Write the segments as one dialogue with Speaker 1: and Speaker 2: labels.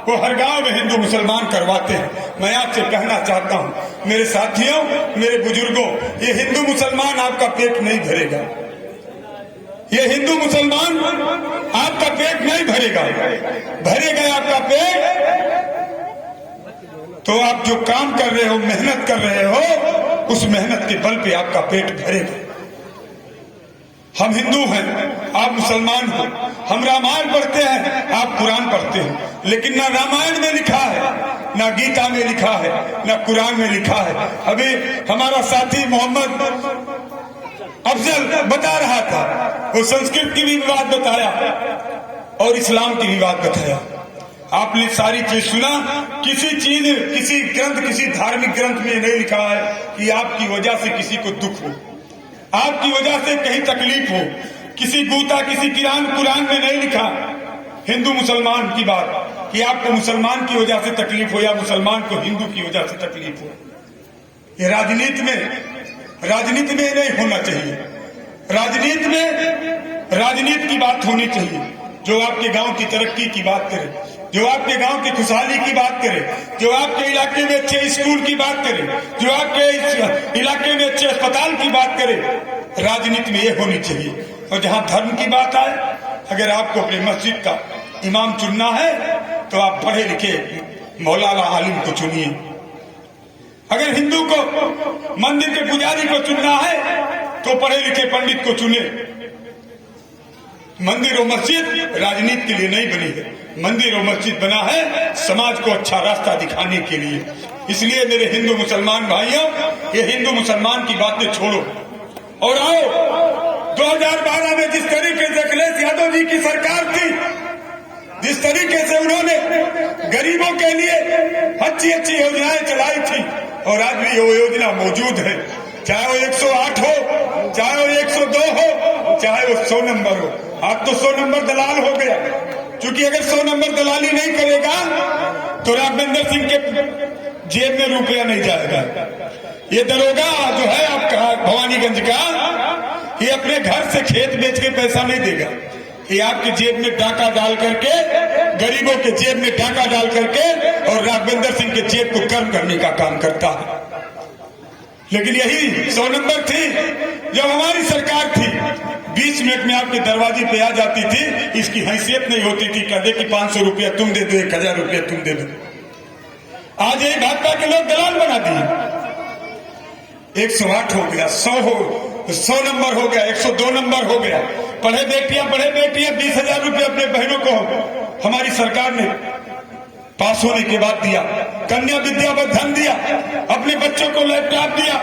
Speaker 1: वो हर गांव में हिंदू मुसलमान करवाते हैं। मैं आपसे कहना चाहता हूं मेरे साथियों, मेरे बुजुर्गों, ये हिंदू मुसलमान आपका पेट नहीं भरेगा। ये हिंदू मुसलमान आपका पेट नहीं भरेगा। भरेगा आपका पेट तो आप जो काम कर रहे हो, मेहनत कर रहे हो, उस मेहनत के बल पे आपका पेट भरेगा। हम हिंदू हैं, आप मुसलमान हो। हम रामायण पढ़ते हैं, आप कुरान पढ़ते हैं, लेकिन ना रामायण में लिखा है, ना गीता में लिखा है, ना कुरान में लिखा है। अभी हमारा साथी मोहम्मद अफजल बता रहा था, वो संस्कृत की भी बात बताया और इस्लाम की भी बात बताया। आपने सारी चीज सुना। किसी चीज, किसी ग्रंथ, किसी धार्मिक ग्रंथ में नहीं लिखा है कि आपकी वजह से किसी को दुख हो, आपकी वजह से कहीं तकलीफ हो। किसी गीता, किसी कुरान में नहीं लिखा हिंदू मुसलमान की बात कि आपको मुसलमान की वजह से तकलीफ हो या मुसलमान को हिंदू की वजह से तकलीफ हो। ये राजनीति में नहीं होना चाहिए। राजनीति की बात होनी चाहिए। जो आपके गांव की तरक्की की बात करे, जो आपके गांव की खुशहाली की बात करे, जो आपके इलाके में अच्छे स्कूल की बात करे, जो आपके इलाके में अच्छे अस्पताल की बात करे, राजनीति में ये होनी चाहिए। और जहां धर्म की बात आए, अगर आपको अपनी मस्जिद का इमाम चुनना है तो आप पढ़े लिखे मौलाना आलिम को चुनिए। अगर हिंदू को मंदिर के पुजारी को चुनना है तो पढ़े लिखे पंडित को चुने। मंदिर और मस्जिद राजनीति के लिए नहीं बनी है। मंदिर और मस्जिद बना है समाज को अच्छा रास्ता दिखाने के लिए। इसलिए मेरे हिंदू मुसलमान भाइयों, ये हिंदू मुसलमान की बातें छोड़ो और आओ 2012 में जिस तरीके से अखिलेश यादव जी की सरकार थी, जिस तरीके से उन्होंने गरीबों के लिए अच्छी अच्छी योजनाएं चलाई थी, और आज भी वो योजना मौजूद है। चाहे वो 108 हो, चाहे वो 102 हो, चाहे वो 100 नंबर हो। आज तो 100 नंबर दलाल हो गया, क्योंकि अगर 100 नंबर दलाली नहीं करेगा तो राघवेंद्र सिंह के जेब में रुपया नहीं जाएगा। ये दरोगा जो है आपका भवानीगंज का, ये अपने घर से खेत बेच के पैसा नहीं देगा। ये आपके जेब में डाका डाल करके, गरीबों के जेब में डाका डाल करके और राघवेंद्र सिंह के जेब को गर्म करने का काम करता है। लेकिन यही 100 नंबर थी जब हमारी सरकार थी। 20 मिनट में आपके दरवाजे पे आ जाती थी। इसकी हैसियत नहीं होती थी कहते कि 500 रुपया तुम दे दो, 1000 रुपया तुम दे दो। आज यही भाजपा के लोग दलाल बना दिए। 108 हो गया, 100 नंबर हो गया, 102 नंबर हो गया। पढ़े बेटियां 20,000 रुपये अपने बहनों को हमारी सरकार ने पास होने के बाद दिया। कन्या विद्या पर धन दिया, अपने बच्चों को लैपटॉप दिया,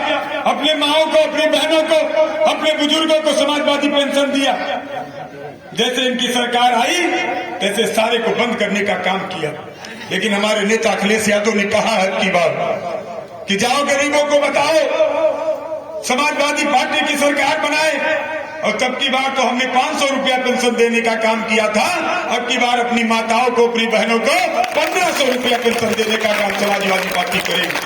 Speaker 1: अपने माओं को, अपनी बहनों को, अपने बुजुर्गों को समाजवादी पेंशन दिया। जैसे इनकी सरकार आई तैसे सारे को बंद करने का काम किया। लेकिन हमारे नेता अखिलेश यादव ने कहा है की बात कि जाओ गरीबों को बताओ, समाजवादी पार्टी की सरकार बनाए। और तब की बार तो हमने 500 रुपया पेंशन देने का काम किया था। अब की बार अपनी माताओं को, अपनी बहनों को 1500 रुपया पेंशन देने का काम समाजवादी पार्टी करेगी।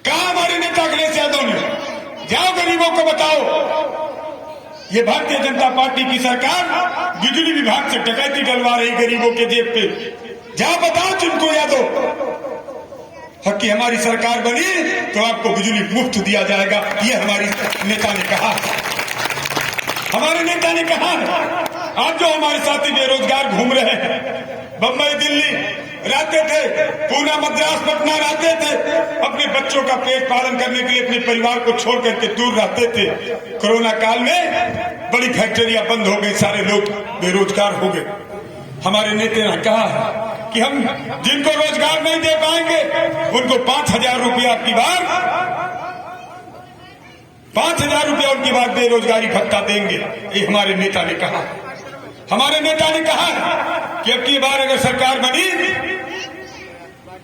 Speaker 1: कहा हमारे नेता अखिलेश यादव ने, जाओ गरीबों को बताओ। ये भारतीय जनता पार्टी की सरकार बिजली विभाग से डकैती डलवा रही गरीबों के जेब पे। जाओ बताओ जिनको यादव कि हमारी सरकार बनी तो आपको बिजली मुफ्त दिया जाएगा। ये हमारी नेता ने कहा। हमारे नेता ने कहा। आज जो हमारे साथी बेरोजगार घूम रहे हैं, बम्बई दिल्ली रहते थे, पूना मद्रास पटना रहते थे, अपने बच्चों का पेट पालन करने के लिए अपने परिवार को छोड़ करके दूर रहते थे। कोरोना काल में बड़ी फैक्ट्रियां बंद हो गई, सारे लोग बेरोजगार हो गए। हमारे नेता ने कहा कि हम जिनको रोजगार नहीं दे पाएंगे उनको 5,000 रुपया की बार 5,000 रुपया उनकी बार बेरोजगारी भत्ता देंगे। ये हमारे नेता ने कहा। हमारे नेता ने कहा कि अब की बार अगर सरकार बनी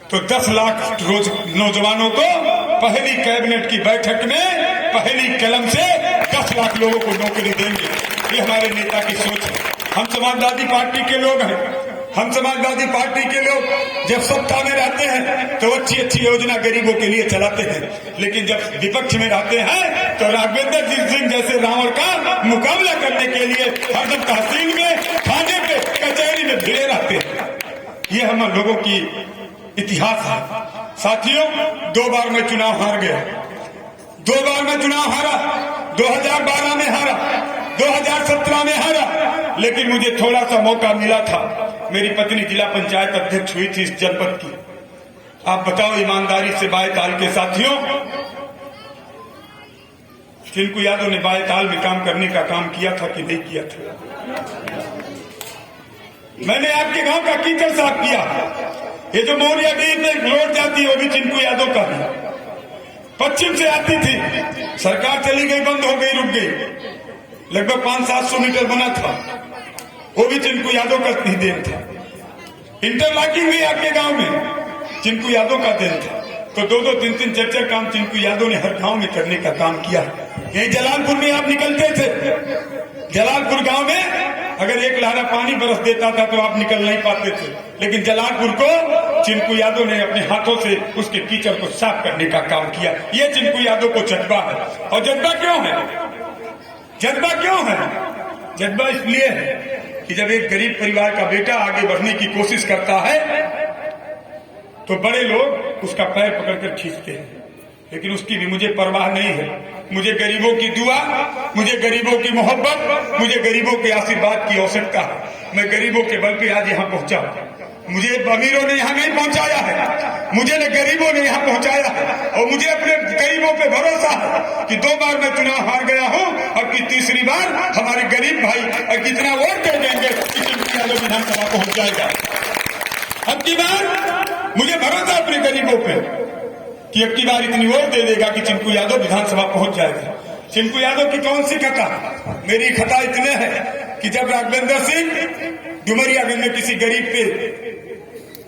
Speaker 1: तो 10 लाख नौजवानों को पहली कैबिनेट की बैठक में पहली कलम से 10 लाख लोगों को नौकरी देंगे। ये हमारे नेता की सोच है। हम समाजवादी पार्टी के लोग हैं। हम समाजवादी पार्टी के लोग जब सत्ता में रहते हैं तो अच्छी अच्छी योजना गरीबों के लिए चलाते हैं, लेकिन जब विपक्ष में रहते हैं तो राघवेंद्र सिंह जैसे रावण का मुकाबला करने के लिए हरदम तहसील में, थाने पे, कचहरी में भिड़े रहते हैं। ये हम लोगों की इतिहास है। साथियों, 2 बार मैं चुनाव हार गया, 2 बार मैं चुनाव हारा, 2012 में हारा, 2017 में हारा, लेकिन मुझे थोड़ा सा मौका मिला था। मेरी पत्नी जिला पंचायत अध्यक्ष हुई थी इस जनपद की। आप बताओ ईमानदारी से बाएताल के साथियों, चिंकू यादव ने बाएताल में काम करने का काम किया था कि नहीं किया था? मैंने आपके गांव का कीचड़ साफ किया। ये जो मौर्या डीह में रोड जाती है वो भी चिंकू यादव का है। पश्चिम से आती थी, सरकार चली गई, बंद हो गई, रुक गई। लगभग 500-700 मीटर बना था, वो भी चिंकू यादव का ही देन था। इंटरलॉकिंग भी आपके गांव में चिंकू यादव का देन था। तो 2-2, 3-3, 4-4 काम चिंकू यादव ने हर गांव में करने का काम किया। यही जलालपुर में आप निकलते थे, जलालपुर गांव में अगर एक लहरा पानी बरस देता था तो आप निकल नहीं पाते थे, लेकिन जलालपुर को चिंकू यादव ने अपने हाथों से उसके कीचड़ को साफ करने का काम किया। ये चिंकू यादव को जज्बा है। और जज्बा क्यों है? जज्बा क्यों है? जज्बा इसलिए है कि जब एक गरीब परिवार का बेटा आगे बढ़ने की कोशिश करता है तो बड़े लोग उसका पैर पकड़कर खींचते हैं, लेकिन उसकी भी मुझे परवाह नहीं है। मुझे गरीबों की दुआ, मुझे गरीबों की मोहब्बत, मुझे गरीबों के आशीर्वाद की आवश्यकता है। मैं गरीबों के बल पे आज यहाँ पहुंचा। मुझे अमीरों ने यहाँ नहीं पहुंचाया है, मुझे न गरीबों ने यहाँ पहुंचाया है। और मुझे अपने गरीबों पे भरोसा है कि 2 बार मैं चुनाव हार गया हूँ, अब की तीसरी बार हमारे गरीब भाई कितना वोट कर देंगे कि चिंकू यादव विधानसभा पहुंच जाएगा। अब की बार मुझे भरोसा अपने गरीबों पे कि अब की बार इतनी वोट दे देगा कि चिंकू यादव विधानसभा पहुंच जाएगा। चिंकू यादव की कौन सी खता? मेरी खता इतने है कि जब राघवेंद्र सिंह डुमरियागंज में किसी गरीब पे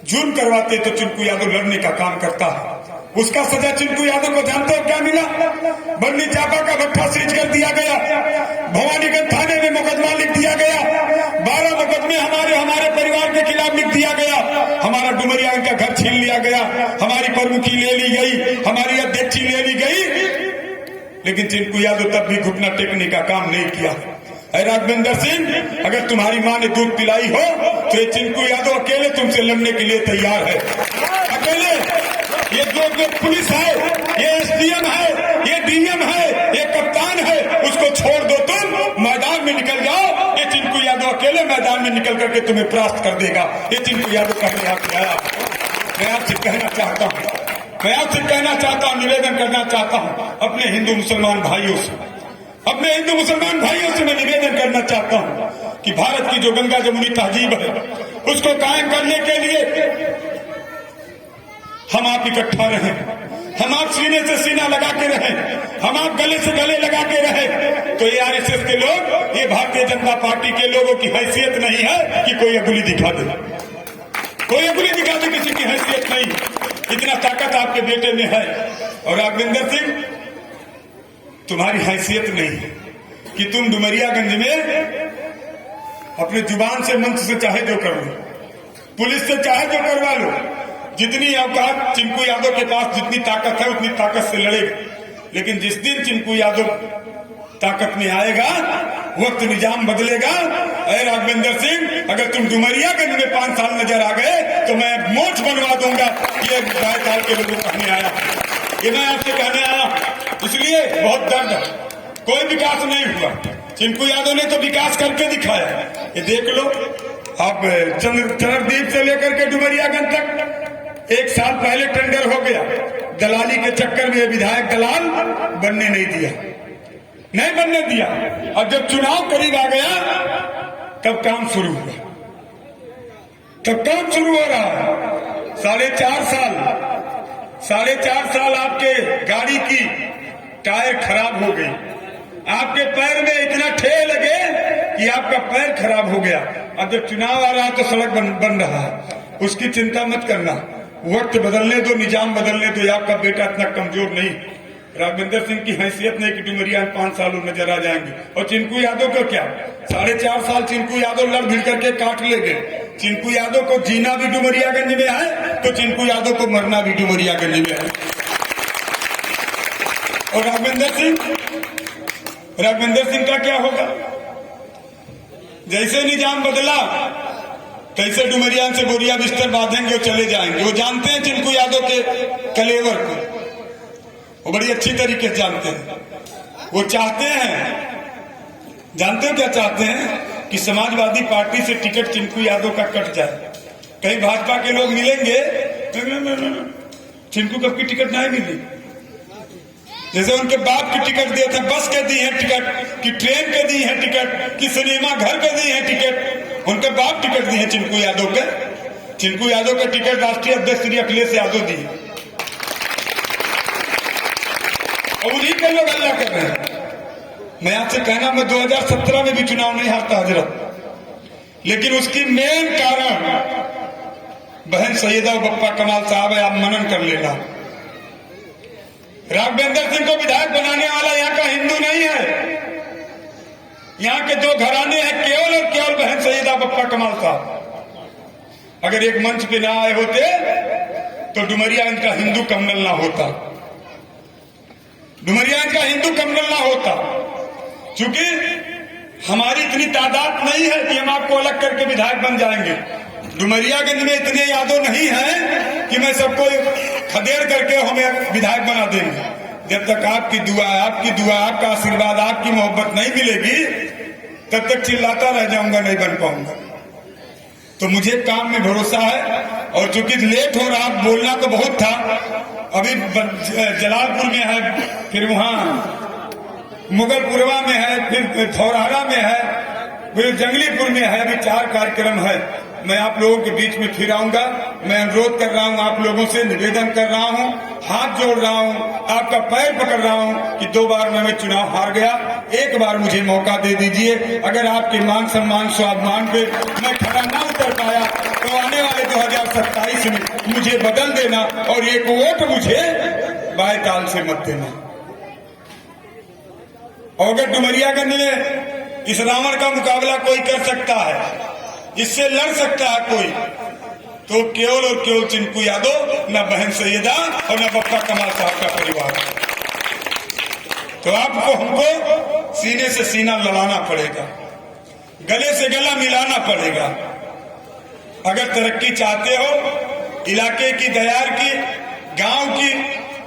Speaker 1: जुर्म करवाते तो चिंकू यादव लड़ने का काम करता है। उसका सजा चिंकू यादव को जानते हो क्या मिला? बन्नी चापा का भट्ठा सीज कर दिया गया, भवानीगंज थाने में मुकदमा लिख दिया गया, 12 मुकदमे हमारे परिवार के खिलाफ लिख दिया गया, हमारा डुमरियागंज का घर छीन लिया गया, हमारी प्रमुखी ले ली गई, हमारी अध्यक्षी ले ली गई, लेकिन चिंकू यादव तब भी घुटना टेकने का काम नहीं किया। राघवेंद्र सिंह, अगर तुम्हारी माँ ने दूध पिलाई हो तो ये चिंकू यादव अकेले तुमसे लड़ने के लिए तैयार है। अकेले ये जो पुलिस है, ये एसडीएम है, ये डीएम है, ये कप्तान है, उसको छोड़ दो, तुम मैदान में निकल जाओ। ये चिंकू यादव अकेले मैदान में निकल करके तुम्हें परास्त कर देगा। ये चिंकू यादव कहने आपसे आया। मैं आपसे कहना चाहता हूँ, निवेदन करना चाहता हूँ अपने हिंदू मुसलमान भाइयों से, अपने हिंदू मुसलमान भाइयों से मैं निवेदन करना चाहता हूँ कि भारत की जो गंगा जमुनी तहजीब है उसको कायम करने के लिए हम आप इकट्ठा रहें, हम आप सीने से सीना लगा के रहें, हम आप गले से गले लगा के रहें। तो ये आरएसएस के लोग, ये भारतीय जनता पार्टी के लोगों की हैसियत नहीं है कि कोई अगुली दिखा दे, कोई अगुली दिखा दे, किसी की हैसियत नहीं। इतना ताकत आपके बेटे में है। और राघवेंद्र सिंह, तुम्हारी हैसियत नहीं है कि तुम डुमरियागंज में अपने जुबान से मंच से चाहे जो कर लो, पुलिस से चाहे जो करवा लो, जितनी औकात चिंकू यादव के पास जितनी ताकत है उतनी ताकत से लड़ेगा। लेकिन जिस दिन चिंकू यादव ताकत में आएगा, वक्त निजाम बदलेगा। अरे राघवेंद्र सिंह, अगर तुम डुमरियागंज में 5 साल नजर आ गए तो मैं मोच बनवा दूंगा। ये बाएताल के लोगों कहने आया, ये मैं आपसे कहने आया। इसलिए बहुत दर्द है, कोई विकास नहीं हुआ। चिंकू यादव ने तो विकास करके दिखाया। ये देख लो, आप चंद्रदीप से लेकर के डुमरियागंज तक 1 साल पहले टेंडर हो गया। दलाली के चक्कर में विधायक दलाल बनने नहीं दिया। अब जब चुनाव करीब आ गया तब काम शुरू हुआ, तब काम शुरू हो रहा है। 4.5 साल आपके गाड़ी की टायर खराब हो गई, आपके पैर में इतना ठेल लगे कि आपका पैर खराब हो गया। अब जब चुनाव आ रहा है तो सड़क बन रहा है, उसकी चिंता मत करना। वक्त बदलने दो, निजाम बदलने दो। आपका बेटा इतना कमजोर नहीं। राघवेंद्र सिंह की हैसियत नहीं कि डुमरिया में 5 साल नजर आ जाएंगे। और चिंकू यादव को क्या, 4.5 साल चिंकू यादव लड़ भिड़ करके काट ले गए। चिंकू यादव को जीना भी डुमरियागंज में है तो चिंकू यादव को मरना भी डुमरियागंज में है। और राघवेंद्र सिंह का क्या होगा? जैसे निजाम बदला कैसे डुमरिया से बोरिया बिस्तर बांधेंगे और चले जाएंगे। वो जानते हैं चिंकू यादव के कलेवर को, वो बड़ी अच्छी तरीके से जानते हैं। वो चाहते हैं, जानते हो क्या चाहते हैं, कि समाजवादी पार्टी से टिकट चिंकू यादव का कट जाए। कहीं भाजपा के लोग मिलेंगे, चिंकू कब की टिकट नहीं मिली। जैसे उनके बाप की टिकट दिए थे, बस के दी है टिकट, कि ट्रेन के दी है टिकट, कि सिनेमा घर के दी है टिकट, उनके बाप टिकट दिए चिंकू यादव के। चिंकू यादव का टिकट राष्ट्रीय अध्यक्ष श्री अखिलेश यादव दिए, और उन्हीं के लोग अल्लाह कर रहे हैं। मैं आपसे कहना, मैं 2017 में भी चुनाव नहीं हारता हजरत, लेकिन उसकी मेन कारण बहन सैयदा बप्पा कमाल साहब है। आप मनन कर लेना, राघवेंद्र सिंह को विधायक बनाने वाला यहाँ का हिंदू नहीं है। यहाँ के दो घराने हैं, केवल और केवल बहन सैयदा बप्पा कमाल साहब। अगर एक मंच पे ना आए होते तो डुमरियागंज का हिंदू कम्युनल ना होता, डुमरियागंज का हिंदू कम्युनल ना होता। क्योंकि हमारी इतनी तादाद नहीं है कि हम आपको अलग करके विधायक बन जाएंगे। डुमरियागंज में इतने यादव नहीं हैं कि मैं सबको खदेड़ करके हमें विधायक बना देंगे। जब तक आपकी दुआ, आपका आशीर्वाद, आपकी मोहब्बत नहीं मिलेगी, तब तक चिल्लाता रह जाऊंगा, नहीं बन पाऊंगा। तो मुझे काम में भरोसा है। और चूंकि लेट हो रहा, बोलना तो बहुत था। अभी जलालपुर में है, फिर वहां मुगलपुरवा में है, फिर धौरहरा में है, फिर जंगलीपुर में है। अभी 4 कार्यक्रम है। मैं आप लोगों के बीच में फिर आऊंगा। मैं अनुरोध कर रहा हूं, आप लोगों से निवेदन कर रहा हूं, हाथ जोड़ रहा हूं, आपका पैर पकड़ रहा हूं कि 2 बार मैं चुनाव हार गया, एक बार मुझे मौका दे दीजिए। अगर आपके मान सम्मान स्वाभिमान पे मैं खड़ा ना उतर पाया तो आने वाले 2027 में मुझे बदल देना, और एक वोट मुझे बाएताल से मत देना। और अगर डुमरियागंज में इस रावण का मुकाबला कोई कर सकता है, इससे लड़ सकता है कोई, तो केवल और केवल चिंकू यादव, न बहन सैयदा और न बप्पा कमाल साहब का परिवार। तो आपको, हमको सीने से सीना लड़ाना पड़ेगा, गले से गला मिलाना पड़ेगा। अगर तरक्की चाहते हो, इलाके की दयार की, गांव की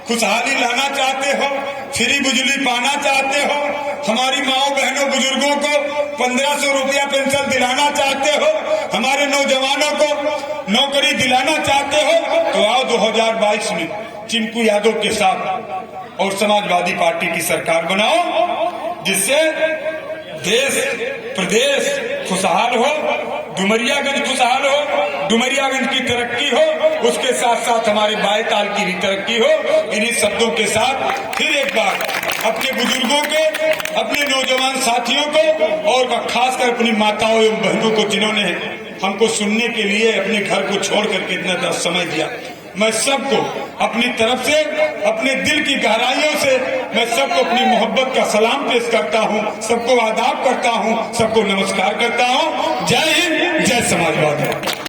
Speaker 1: खुशहाली लाना चाहते हो, फ्री बिजली पाना चाहते हो, हमारी माओ बहनों बुजुर्गों को 1500 रुपया पेंशन दिलाना चाहते हो, हमारे नौजवानों को नौकरी दिलाना चाहते हो, तो आओ 2022 में चिंकू यादव के साथ और समाजवादी पार्टी की सरकार बनाओ, जिससे देश प्रदेश खुशहाल हो, डुमरियागंज खुशहाल हो, डुमरियागंज की तरक्की हो, उसके साथ साथ हमारे बाएताल की भी तरक्की हो। इन्हीं शब्दों के साथ फिर एक बार अपने बुजुर्गों के, अपने नौजवान साथियों को, और खासकर अपनी माताओं एवं बहनों को जिन्होंने हमको सुनने के लिए अपने घर को छोड़ करके इतना समय दिया, मैं सबको अपनी तरफ से, अपने दिल की गहराइयों से मैं सबको अपनी मोहब्बत का सलाम पेश करता हूं, सबको आदाब करता हूं, सबको नमस्कार करता हूं। जय हिंद, जय समाजवादी।